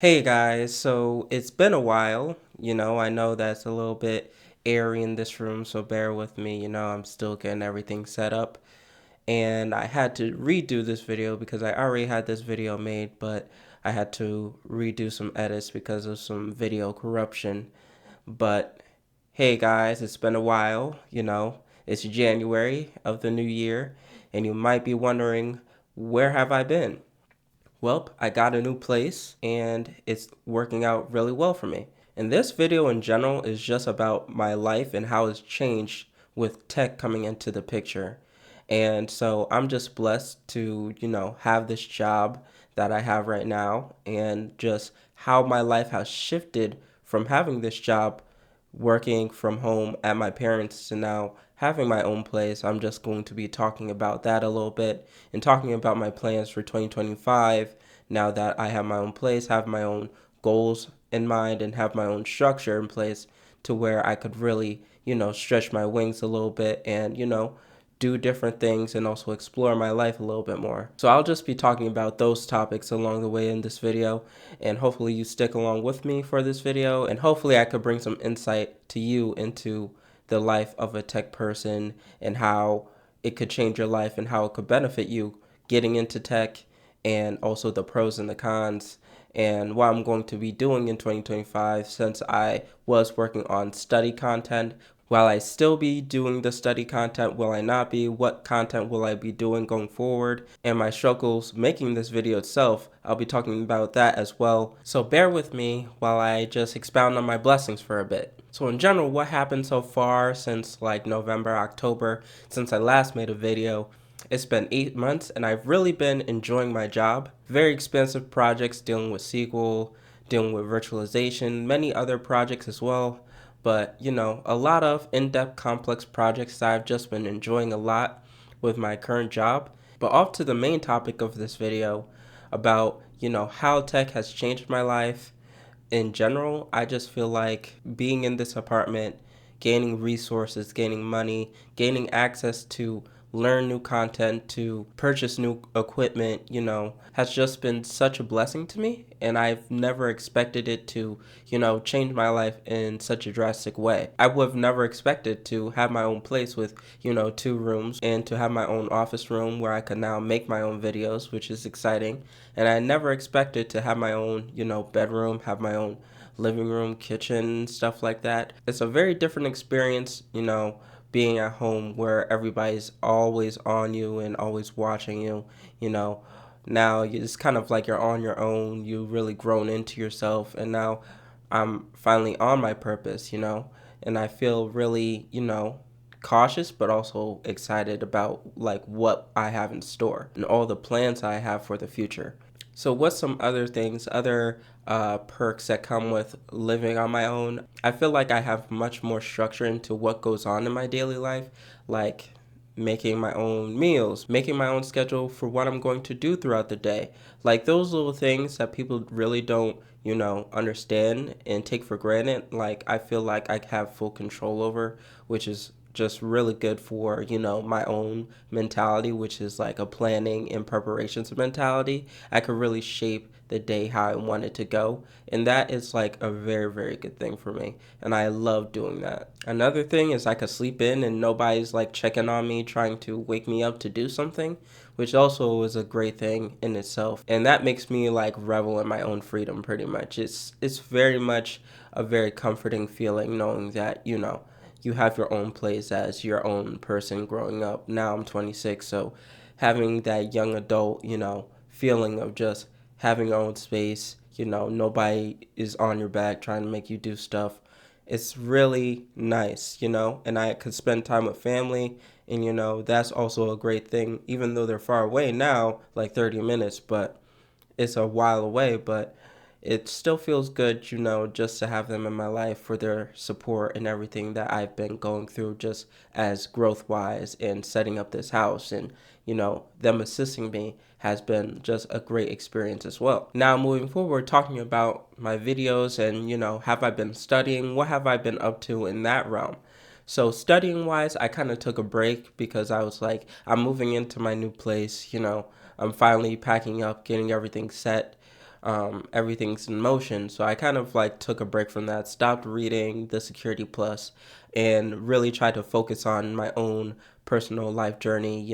Hey guys, so it's been a while. I know that's a little bit airy in this room, so bear with me. I'm still getting everything set up. And I had to redo this video because I already had this video made, but I had to redo some edits because of some video corruption. But hey guys, it's been a while. It's January of the new year, and you might be wondering, where have I been? Well, I got a new place and it's working out really well for me. And this video in general is just about my life and how it's changed with tech coming into the picture. And so I'm just blessed to, have this job that I have right now and just how my life has shifted from having this job working from home at my parents to now having my own place. I'm just going to be talking about that a little bit and talking about my plans for 2025 now that I have my own place, have my own goals in mind, and have my own structure in place to where I could really, stretch my wings a little bit and, do different things and also explore my life a little bit more. So I'll just be talking about those topics along the way in this video, and hopefully you stick along with me for this video, and hopefully I could bring some insight to you into the life of a tech person and how it could change your life and how it could benefit you getting into tech, and also the pros and the cons and what I'm going to be doing in 2025 since I was working on study content. Will I still be doing the study content? Will I not be? What content will I be doing going forward? And my struggles making this video itself, I'll be talking about that as well. So bear with me while I just expound on my blessings for a bit. So in general, what happened so far since like November, October, since I last made a video? It's been 8 months and I've really been enjoying my job. Very expensive projects dealing with SQL, dealing with virtualization, many other projects as well. But, a lot of in-depth complex projects that I've just been enjoying a lot with my current job. But off to the main topic of this video about, how tech has changed my life. In general, I just feel like being in this apartment, gaining resources, gaining money, gaining access to learn new content, to purchase new equipment, has just been such a blessing to me. And I've never expected it to, change my life in such a drastic way. I would have never expected to have my own place with, 2 rooms and to have my own office room where I could now make my own videos, which is exciting. And I never expected to have my own, bedroom, have my own living room, kitchen, stuff like that. It's a very different experience, being at home where everybody's always on you and always watching you, you know. Now it's kind of like you're on your own, you've really grown into yourself, and now I'm finally on my purpose, and I feel really, cautious but also excited about like what I have in store and all the plans I have for the future. So what's some other things, other perks that come with living on my own? I feel like I have much more structure into what goes on in my daily life, like making my own meals, making my own schedule for what I'm going to do throughout the day. Like those little things that people really don't, understand and take for granted. Like I feel like I have full control over, which is just really good for, my own mentality, which is like a planning and preparations mentality. I could really shape the day how I want it to go. And that is like a very, very good thing for me. And I love doing that. Another thing is I could sleep in and nobody's like checking on me, trying to wake me up to do something, which also is a great thing in itself. And that makes me like revel in my own freedom pretty much. It's very much a very comforting feeling knowing that, you have your own place as your own person growing up. Now I'm 26, so having that young adult, feeling of just having your own space, nobody is on your back trying to make you do stuff. It's really nice, and I could spend time with family, and that's also a great thing, even though they're far away now, like 30 minutes, but it's a while away, but it still feels good, just to have them in my life for their support and everything that I've been going through just as growth wise and setting up this house and, them assisting me has been just a great experience as well. Now moving forward, talking about my videos and, have I been studying? What have I been up to in that realm? So studying wise, I kind of took a break because I was like, I'm moving into my new place, I'm finally packing up, getting everything set. everything's in motion. So I kind of like took a break from that, stopped reading the Security Plus, and really tried to focus on my own personal life journey,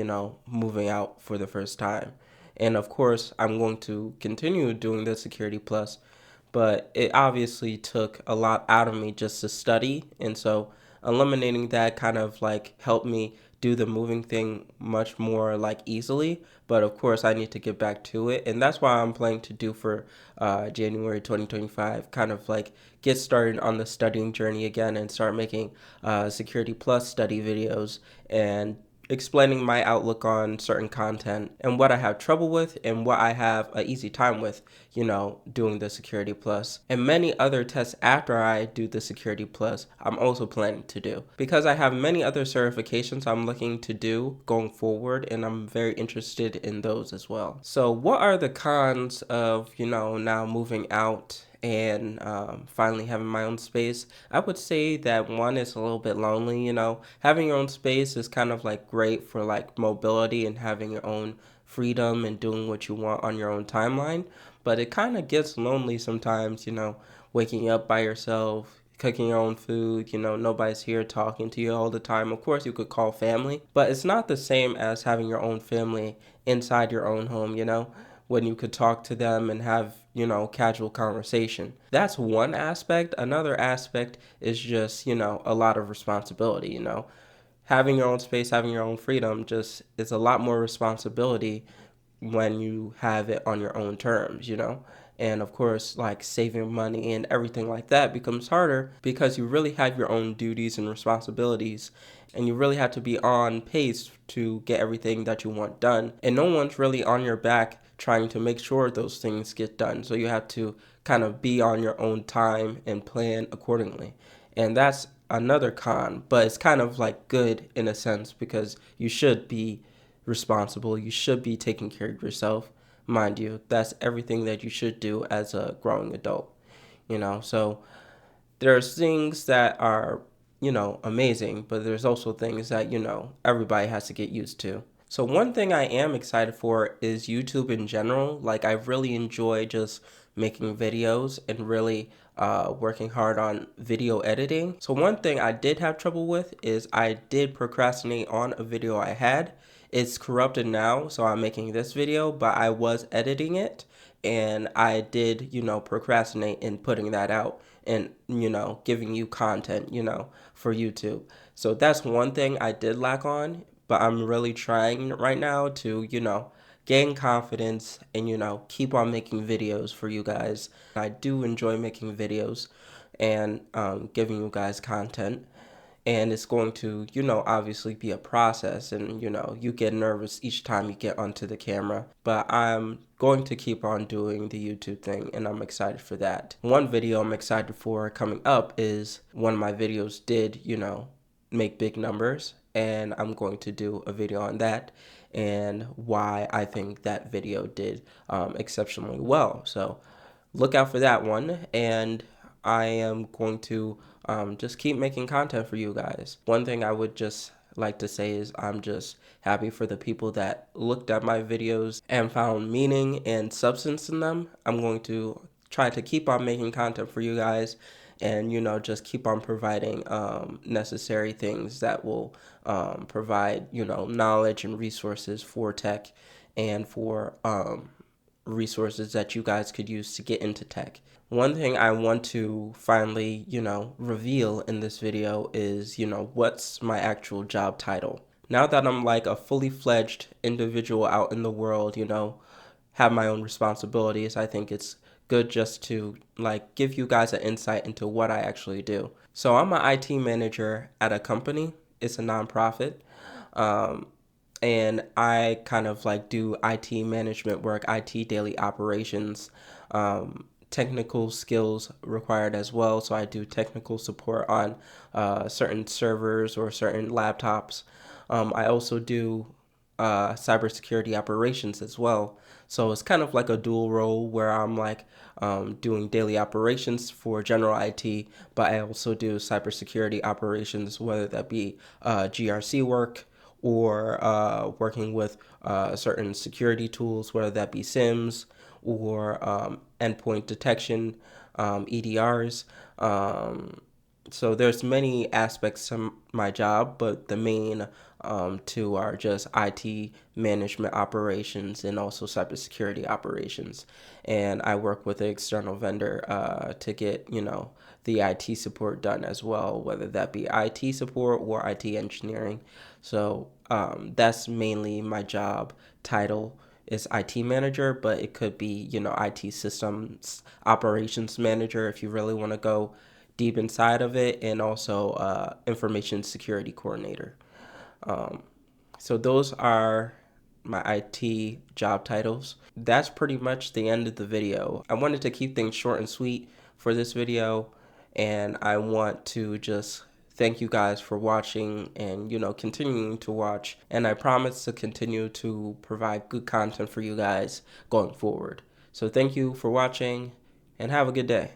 moving out for the first time. And of course, I'm going to continue doing the Security Plus, but it obviously took a lot out of me just to study. And so eliminating that kind of like helped me do the moving thing much more like easily. But of course, I need to get back to it. And that's why I'm planning to do for January 2025, kind of like get started on the studying journey again and start making Security Plus study videos and explaining my outlook on certain content and what I have trouble with and what I have an easy time with, doing the Security Plus. And many other tests after I do the Security Plus, I'm also planning to do. Because I have many other certifications I'm looking to do going forward, and I'm very interested in those as well. So what are the cons of, now moving out and finally having my own space? I would say that one is a little bit lonely. Having your own space is kind of like great for like mobility and having your own freedom and doing what you want on your own timeline, but it kind of gets lonely sometimes, waking up by yourself, cooking your own food, nobody's here talking to you all the time. Of course, you could call family, but it's not the same as having your own family inside your own home, when you could talk to them and have, casual conversation. That's one aspect. Another aspect is just, a lot of responsibility, Having your own space, having your own freedom just is a lot more responsibility when you have it on your own terms. And of course, like saving money and everything like that becomes harder because you really have your own duties and responsibilities, and you really have to be on pace to get everything that you want done. And no one's really on your back trying to make sure those things get done. So you have to kind of be on your own time and plan accordingly. And that's another con, but it's kind of like good in a sense because you should be responsible. You should be taking care of yourself. Mind you, that's everything that you should do as a growing adult. So there's things that are, amazing, but there's also things that, everybody has to get used to. So one thing I am excited for is YouTube in general. Like I really enjoy just making videos and really working hard on video editing. So one thing I did have trouble with is I did procrastinate on a video I had. It's corrupted now, so I'm making this video, but I was editing it and I did, procrastinate in putting that out and, giving you content, for YouTube. So that's one thing I did lack on, but I'm really trying right now to, gain confidence and, keep on making videos for you guys. I do enjoy making videos and giving you guys content. And it's going to, obviously be a process, and, you get nervous each time you get onto the camera. But I'm going to keep on doing the YouTube thing, and I'm excited for that. One video I'm excited for coming up is one of my videos did, make big numbers, and I'm going to do a video on that and why I think that video did exceptionally well. So look out for that one, and I am going to just keep making content for you guys. One thing I would just like to say is I'm just happy for the people that looked at my videos and found meaning and substance in them. I'm going to try to keep on making content for you guys and, just keep on providing necessary things that will provide, knowledge and resources for tech and for resources that you guys could use to get into tech. One thing I want to finally, reveal in this video is, what's my actual job title. Now that I'm like a fully fledged individual out in the world, have my own responsibilities, I think it's good just to like give you guys an insight into what I actually do. So I'm an IT manager at a company. It's a nonprofit. Um, and I kind of like do IT management work, IT daily operations, technical skills required as well. So I do technical support on certain servers or certain laptops. I also do cybersecurity operations as well. So it's kind of like a dual role where I'm like doing daily operations for general IT, but I also do cybersecurity operations, whether that be GRC work or working with certain security tools, whether that be SIMs or endpoint detection, EDRs. So there's many aspects to my job, but the main two are just IT management operations and also cybersecurity operations. And I work with an external vendor to get, the IT support done as well, whether that be IT support or IT engineering. So that's mainly my job title is IT manager, but it could be, IT systems operations manager if you really want to go deep inside of it, and also information security coordinator. Um, so those are my IT job titles. That's pretty much the end of the video. I wanted to keep things short and sweet for this video, and I want to just thank you guys for watching and continuing to watch, and I promise to continue to provide good content for you guys going forward. So thank you for watching and have a good day.